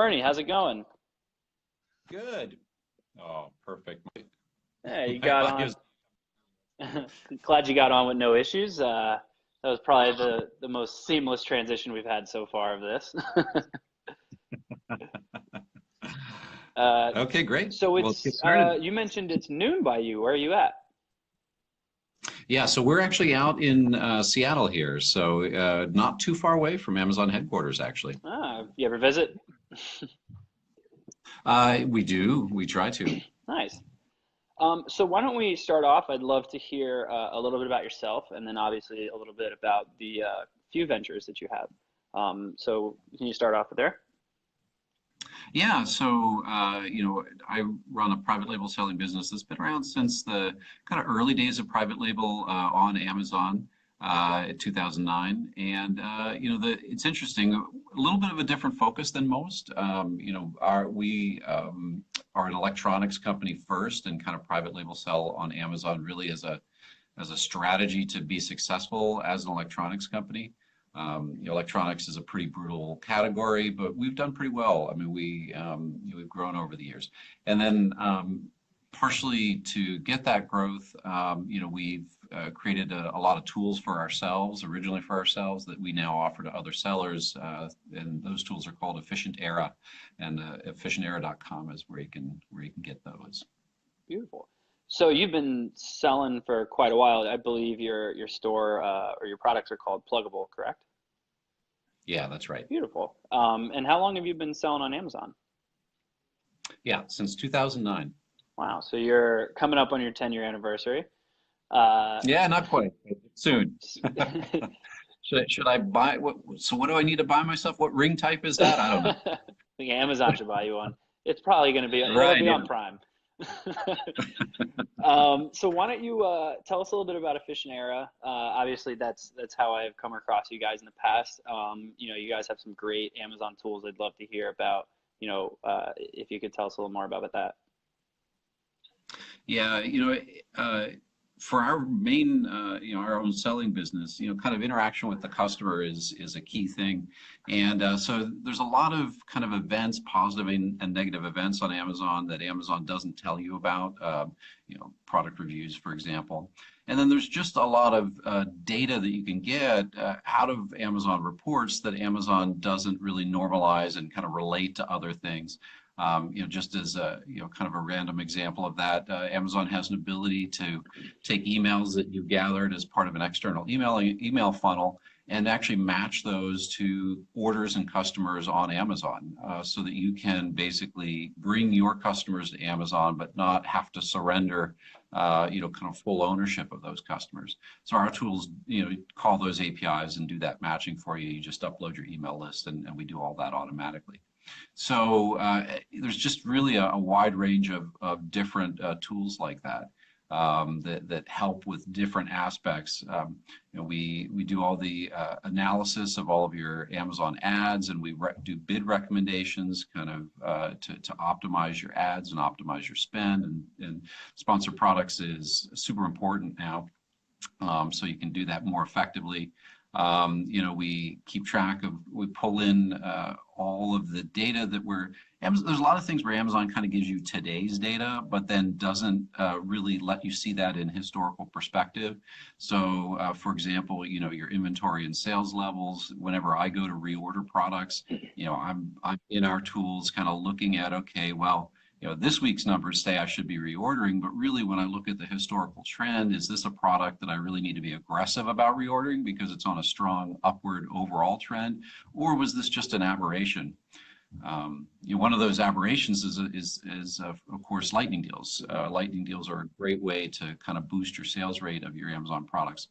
Bernie. How's it going? Good. Oh, perfect. Yeah, you My got audio's on. Glad you got on with no issues. That was probably the most seamless transition we've had so far of this. uh, okay, great. so Well, let's get started. you mentioned it's noon by you. Where are you at? Yeah, so we're actually out in Seattle here, so not too far away from Amazon headquarters, actually. You ever visit? We do. We try to. Nice. So why don't we start off? I'd love to hear a little bit about yourself, and then obviously a little bit about the few ventures that you have. So can you start off with there? Yeah, so I run a private label selling business that's been around since the kind of early days of private label on Amazon in 2009. And it's interesting, a little bit of a different focus than most. We are an electronics company first, and kind of private label sell on Amazon really as a strategy to be successful as an electronics company. Electronics is a pretty brutal category, but we've done pretty well. I mean, we've grown over the years, and then partially to get that growth, we've created a lot of tools for ourselves, originally for ourselves, that we now offer to other sellers, and those tools are called Efficientera, and Efficientera.com is where you can get those. Beautiful. So you've been selling for quite a while. I believe your store or your products are called Pluggable, correct? Yeah, that's right. Beautiful. And how long have you been selling on Amazon? Yeah, since 2009. Wow. So you're coming up on your 10-year anniversary. Yeah, not quite. Soon. Should I buy what? So what do I need to buy myself? What ring type is that? I don't know. I think Amazon should buy you one. It's probably going to be it'll Right. be Yeah. on Prime. So why don't you tell us a little bit about Efficientera? Obviously, that's how I've come across you guys in the past. You guys have some great Amazon tools. I'd love to hear about. If you could tell us a little more about that. Yeah, for our main, our own selling business, kind of interaction with the customer is a key thing. And so there's a lot of kind of events, positive and negative events on Amazon that Amazon doesn't tell you about, product reviews, for example. And then there's just a lot of data that you can get out of Amazon reports that Amazon doesn't really normalize and kind of relate to other things. Just as a kind of a random example of that, Amazon has an ability to take emails that you've gathered as part of an external email funnel and actually match those to orders and customers on Amazon, so that you can basically bring your customers to Amazon but not have to surrender kind of full ownership of those customers. So our tools call those APIs and do that matching for you. You just upload your email list, and we do all that automatically. So there's just really a wide range of different tools like that that help with different aspects. We do all the analysis of all of your Amazon ads, and we do bid recommendations kind of to optimize your ads and optimize your spend. And sponsored products is super important now, so you can do that more effectively. We keep track of, we pull in all of the data that there's a lot of things where Amazon kind of gives you today's data, but then doesn't really let you see that in historical perspective. So, for example, your inventory and sales levels, whenever I go to reorder products, I'm in our tools kind of looking at, okay, well, this week's numbers say I should be reordering, but really when I look at the historical trend, is this a product that I really need to be aggressive about reordering because it's on a strong upward overall trend, or was this just an aberration? One of those aberrations is of course lightning deals. Lightning deals are a great way to kind of boost your sales rate of your Amazon products.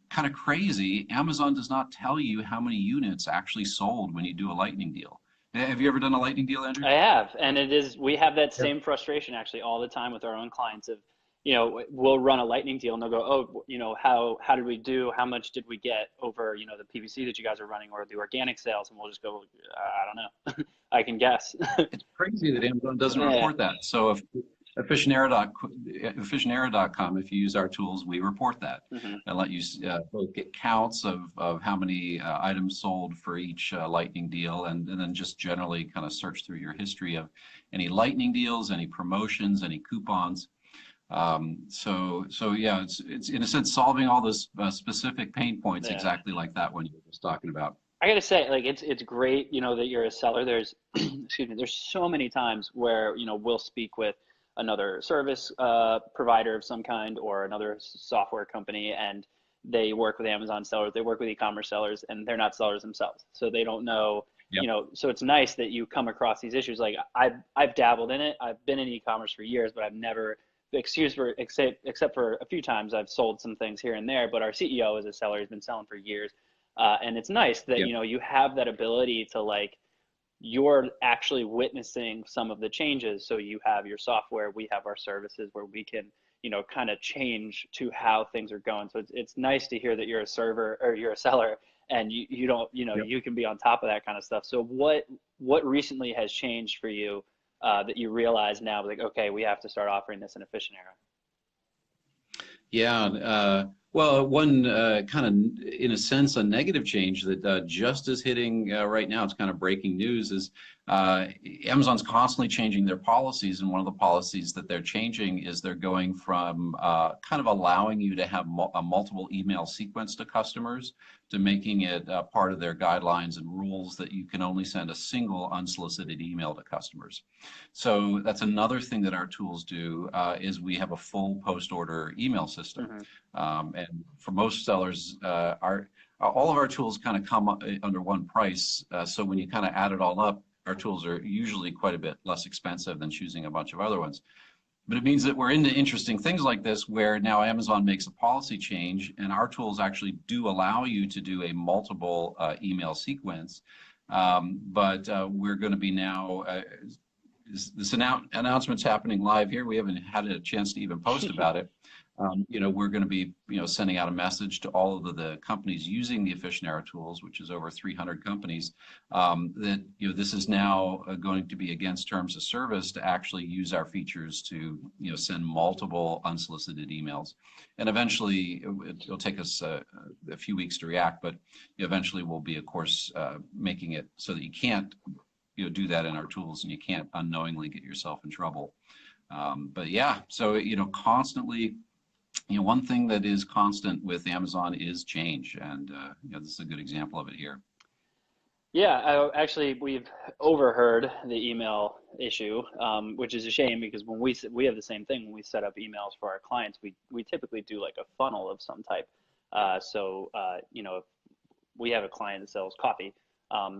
Kind of crazy, Amazon does not tell you how many units actually sold when you do a lightning deal. Have you ever done a lightning deal, Andrew? I have, and we have that same frustration actually all the time with our own clients of, we'll run a lightning deal and they'll go, oh, how did we do? How much did we get over, the PPC that you guys are running or the organic sales? And we'll just go, I don't know. I can guess. It's crazy that Amazon doesn't report that. So Efficientera.com, if you use our tools, we report that Mm-hmm. and let you both get counts of how many items sold for each lightning deal, and then just generally kind of search through your history of any lightning deals, any promotions, any coupons. So yeah, it's in a sense solving all those specific pain points Yeah. exactly like that one you were just talking about. I gotta say, like it's great, that you're a seller. There's, excuse me, there's so many times where we'll speak with another service provider of some kind or another software company, and they work with Amazon sellers, they work with e-commerce sellers, and they're not sellers themselves, so they don't know. Yep. So it's nice that you come across these issues. Like I've dabbled in it. I've been in e-commerce for years, but I've never, except for a few times, I've sold some things here and there. But our CEO is a seller; he's been selling for years. And it's nice that, Yep. you have that ability to, like, you're actually witnessing some of the changes. So you have your software, we have our services where we can, kind of change to how things are going. So it's nice to hear that you're a server or you're a seller, and you don't, Yep. you can be on top of that kind of stuff. So what recently has changed for you that you realize now, like, okay, we have to start offering this in Efficientera? Yeah, well, one kind of, in a sense, a negative change that just is hitting right now, it's kind of breaking news, is Amazon's constantly changing their policies, and one of the policies that they're changing is they're going from kind of allowing you to have a multiple email sequence to customers to making it part of their guidelines and rules that you can only send a single unsolicited email to customers. So that's another thing that our tools do, is we have a full post-order email system. Mm-hmm. And for most sellers, all of our tools kind of come under one price. So when you kind of add it all up, our tools are usually quite a bit less expensive than choosing a bunch of other ones. But it means that we're into interesting things like this, where now Amazon makes a policy change, and our tools actually do allow you to do a multiple email sequence. But we're going to be now, this announcement's happening live here. We haven't had a chance to even post about it. We're going to be, sending out a message to all of the companies using the Efficientera tools, which is over 300 companies, that, this is now going to be against terms of service to actually use our features to, send multiple unsolicited emails. And eventually, it'll take us a few weeks to react, but eventually we'll be, of course, making it so that you can't, do that in our tools, and you can't unknowingly get yourself in trouble. But yeah, so, constantly, one thing that is constant with Amazon is change, and this is a good example of it here. Yeah, actually, we've overheard the email issue, which is a shame, because when we have the same thing when we set up emails for our clients. We typically do like a funnel of some type. If we have a client that sells coffee,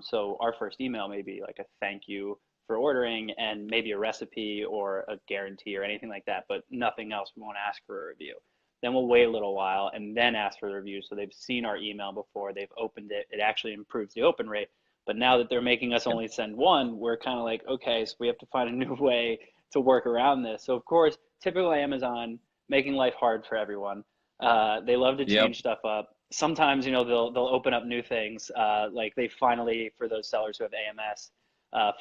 so our first email may be like a thank you for ordering, and maybe a recipe or a guarantee or anything like that, but nothing else. We won't ask for a review. Then we'll wait a little while and then ask for the review. So they've seen our email before, they've opened it. It actually improves the open rate. But now that they're making us only send one, we're kind of like, okay, so we have to find a new way to work around this. So of course, typical Amazon, making life hard for everyone. They love to change stuff up. Sometimes, they'll open up new things. Like they finally, for those sellers who have AMS,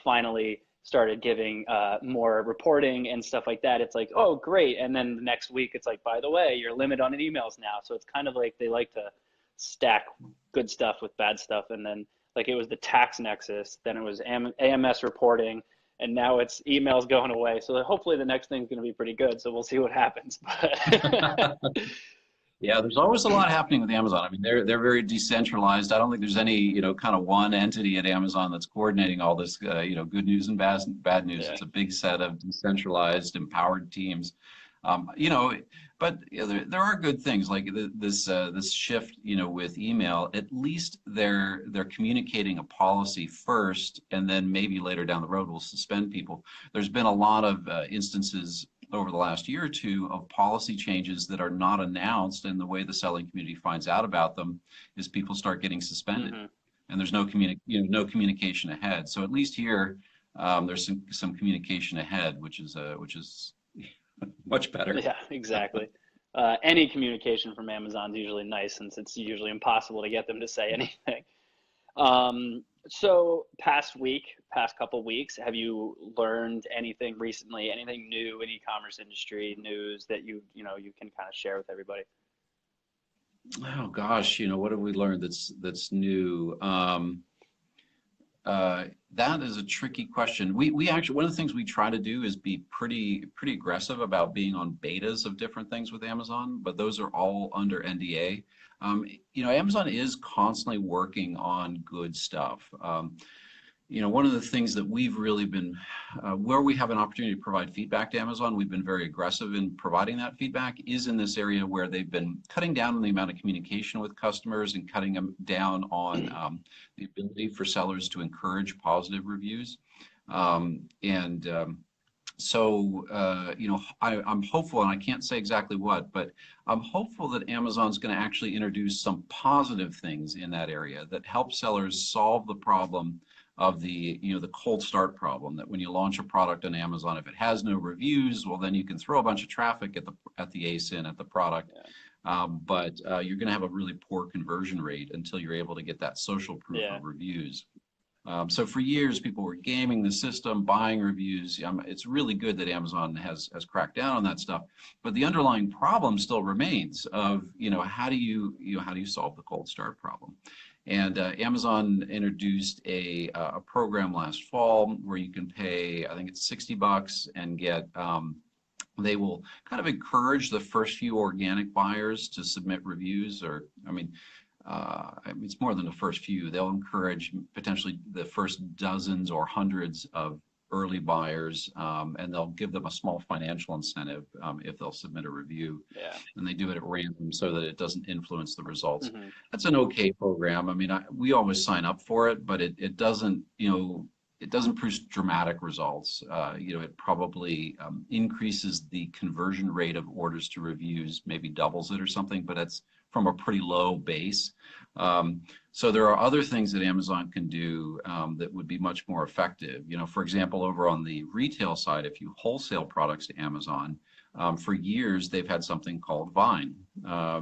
finally started giving more reporting and stuff like that. It's like, oh, great. And then the next week, it's like, by the way, you're limited on emails now. So it's kind of like they like to stack good stuff with bad stuff. And then, like, it was the tax nexus, then it was AMS reporting, and now it's emails going away. So hopefully the next thing's going to be pretty good. So we'll see what happens. Yeah, there's always a lot happening with Amazon. I mean, they're very decentralized. I don't think there's any, kind of one entity at Amazon that's coordinating all this, good news and bad news. Yeah. It's a big set of decentralized, empowered teams. But there are good things like this shift, with email. At least they're communicating a policy first, and then maybe later down the road we'll suspend people. There's been a lot of instances over the last year or two of policy changes that are not announced, and the way the selling community finds out about them is people start getting suspended, and there's no no communication ahead. So at least here, there's some communication ahead, which is much better. Yeah, exactly. Any communication from Amazon is usually nice, since it's usually impossible to get them to say anything. So past couple weeks, have you learned anything recently, anything new in e-commerce industry news that you can kind of share with everybody? Oh gosh, what have we learned that's new? That is a tricky question. We actually, one of the things we try to do is be pretty aggressive about being on betas of different things with Amazon, but those are all under NDA. Amazon is constantly working on good stuff. One of the things that we've really been, where we have an opportunity to provide feedback to Amazon, we've been very aggressive in providing that feedback, is in this area where they've been cutting down on the amount of communication with customers and cutting them down on the ability for sellers to encourage positive reviews. I'm hopeful, and I can't say exactly what, but I'm hopeful that Amazon's going to actually introduce some positive things in that area that help sellers solve the problem of the cold start problem, that when you launch a product on Amazon, if it has no reviews, well, then you can throw a bunch of traffic at the ASIN, at the product. Yeah. But you're going to have a really poor conversion rate until you're able to get that social proof of reviews. So for years, people were gaming the system, buying reviews. It's really good that Amazon has cracked down on that stuff, but the underlying problem still remains of how do you solve the cold start problem? And Amazon introduced a program last fall where you can pay, I think it's $60 and get, they will kind of encourage the first few organic buyers to submit reviews, or, it's more than the first few. They'll encourage potentially the first dozens or hundreds of early buyers, and they'll give them a small financial incentive if they'll submit a review. Yeah. And they do it at random so that it doesn't influence the results. Mm-hmm. That's an okay program. We always sign up for it, but it doesn't, it doesn't produce dramatic results. It probably increases the conversion rate of orders to reviews, maybe doubles it or something, but it's from a pretty low base. So there are other things that Amazon can do that would be much more effective. For example, over on the retail side, if you wholesale products to Amazon, for years they've had something called Vine,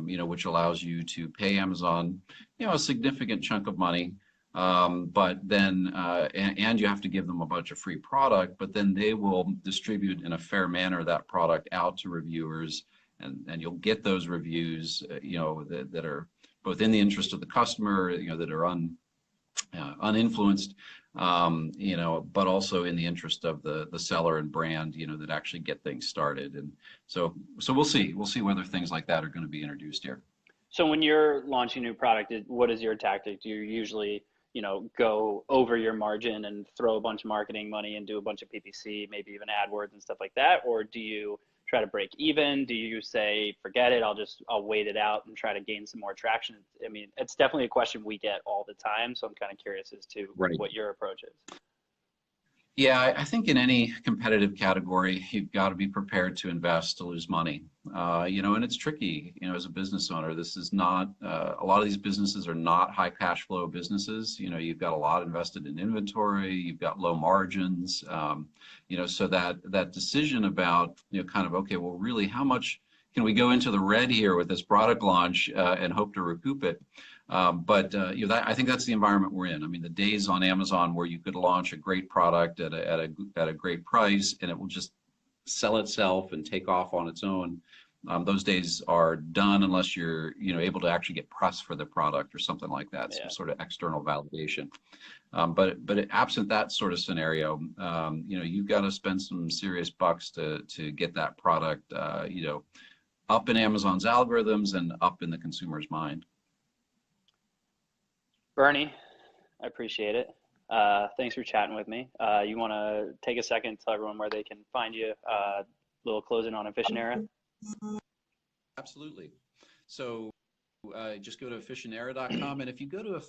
which allows you to pay Amazon, a significant chunk of money, but then, and you have to give them a bunch of free product, but then they will distribute in a fair manner that product out to reviewers, and you'll get those reviews, that are both in the interest of the customer, that are uninfluenced, but also in the interest of the seller and brand, that actually get things started. And so we'll see whether things like that are going to be introduced here. So when you're launching a new product, what is your tactic? Do you usually, go over your margin and throw a bunch of marketing money and do a bunch of PPC, maybe even AdWords and stuff like that? Or do you try to break even? Do you say, forget it, I'll wait it out and try to gain some more traction? It's definitely a question we get all the time. So I'm kind of curious as to what your approach is. Yeah, I think in any competitive category, you've got to be prepared to invest to lose money. And it's tricky, as a business owner. This is not, a lot of these businesses are not high cash flow businesses. You've got a lot invested in inventory, you've got low margins, so that decision about, okay, well, really, how much can we go into the red here with this product launch and hope to recoup it? I think that's the environment we're in. The days on Amazon where you could launch a great product at a great price and it will just sell itself and take off on its own, those days are done unless you're able to actually get press for the product or something like that, some sort of external validation. But absent that sort of scenario, you've got to spend some serious bucks to get that product, up in Amazon's algorithms and up in the consumer's mind. Bernie, I appreciate it. Thanks for chatting with me. You want to take a second to tell everyone where they can find you, a little closing on Efficientera? Absolutely. So just go to Efficientera.com, and if you go to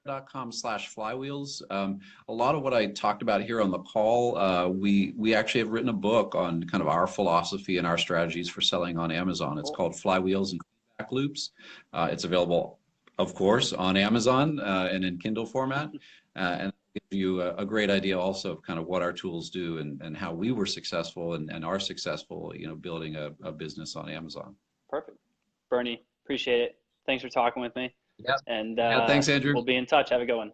Efficientera.com/flywheels, a lot of what I talked about here on the call, we actually have written a book on kind of our philosophy and our strategies for selling on Amazon. It's called Flywheels and Feedback Loops. It's available, of course, on Amazon and in Kindle format, and give you a great idea also of kind of what our tools do and how we were successful and are successful, building a business on Amazon. Perfect. Bernie, appreciate it. Thanks for talking with me. Yeah. And thanks, Andrew. We'll be in touch. Have a good one.